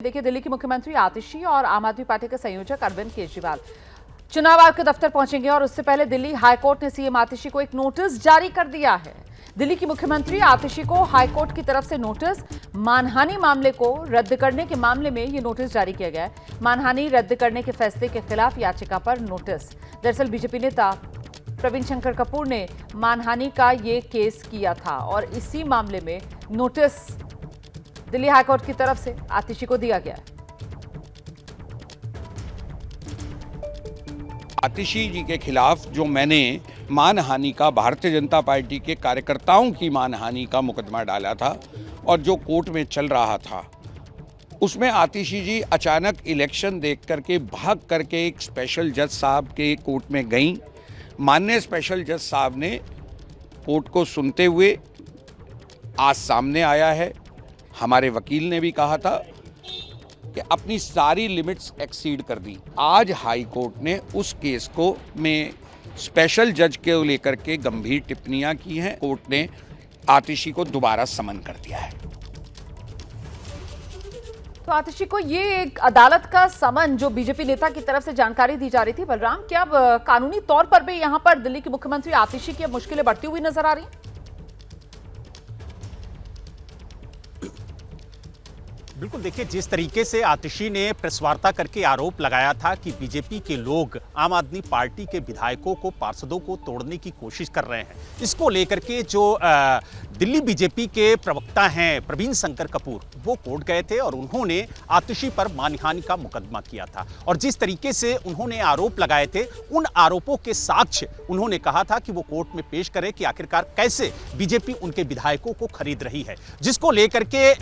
देखिए, दिल्ली की मुख्यमंत्री आतिशी और आम आदमी पार्टी के संयोजक अरविंद केजरीवाल चुनाव आयोग के दफ्तर पहुंचेंगे और उससे पहले दिल्ली हाईकोर्ट ने सीएम आतिशी को एक नोटिस जारी कर दिया है। दिल्ली की मुख्यमंत्री आतिशी को हाईकोर्ट की तरफ से नोटिस, मानहानि मामले को रद्द करने के मामले में यह नोटिस जारी किया गया है। मानहानि रद्द करने के फैसले के खिलाफ याचिका पर नोटिस। दरअसल बीजेपी नेता प्रवीण शंकर कपूर ने मानहानि का ये केस किया था और इसी मामले में नोटिस दिल्ली हाईकोर्ट की तरफ से आतिशी को दिया गया है। आतिशी जी के खिलाफ जो मैंने मानहानि का, भारतीय जनता पार्टी के कार्यकर्ताओं की मानहानि का मुकदमा डाला था और जो कोर्ट में चल रहा था, उसमें आतिशी जी अचानक इलेक्शन देख करके भाग करके एक स्पेशल जज साहब के कोर्ट में गईं। माननीय स्पेशल जज साहब ने कोर्ट को सुनते हुए आज सामने आया है। हमारे वकील ने भी कहा था कि अपनी सारी लिमिट्स एक्सीड कर दी। आज हाई कोर्ट ने उस केस को में स्पेशल जज के लेकर के गंभीर टिप्पणियां की हैं। कोर्ट ने आतिशी को दोबारा समन कर दिया है। तो आतिशी को ये एक अदालत का समन जो बीजेपी नेता की तरफ से जानकारी दी जा रही थी, बलराम, क्या अब कानूनी तौर पर भी यहां पर दिल्ली की मुख्यमंत्री आतिशी की मुश्किलें बढ़ती हुई नजर आ रही हैं? बिल्कुल, देखिए, जिस तरीके से आतिशी ने प्रेस वार्ता करके आरोप लगाया था कि बीजेपी के लोग आम आदमी पार्टी के विधायकों को, पार्षदों को तोड़ने की कोशिश कर रहे हैं, इसको लेकर के जो दिल्ली बीजेपी के प्रवक्ता हैं प्रवीण शंकर कपूर, वो कोर्ट गए थे और उन्होंने आतिशी पर मानहानि का मुकदमा किया था। और जिस तरीके से उन्होंने आरोप लगाए थे, उन आरोपों के साक्ष्य उन्होंने कहा था कि वो कोर्ट में पेश करें कि आखिरकार कैसे बीजेपी उनके विधायकों को खरीद रही है, जिसको लेकर के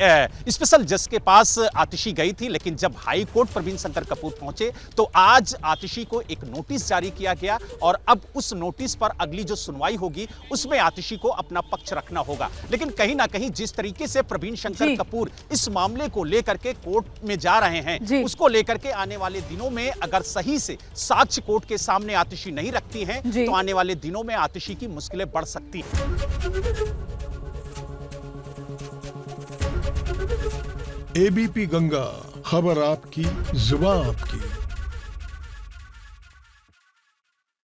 स्पेशल जज के पास आतिशी गई थी। लेकिन जब हाई कोर्ट प्रवीण शंकर कपूर पहुंचे तो आज आतिशी को एक नोटिस जारी किया गया और अब उस नोटिस पर अगली जो सुनवाई होगी उसमें आतिशी को अपना पक्ष रखना होगा। लेकिन कहीं ना कहीं जिस तरीके से प्रवीण शंकर कपूर इस मामले को लेकर के कोर्ट में जा रहे हैं, उसको लेकर के आने वाले दिनों में अगर सही से साक्ष्य कोर्ट के सामने आतिशी नहीं रखती हैं तो आने वाले दिनों में आतिशी की मुश्किलें बढ़ सकती हैं। एबीपी गंगा, खबर आपकी, जुबान आपकी।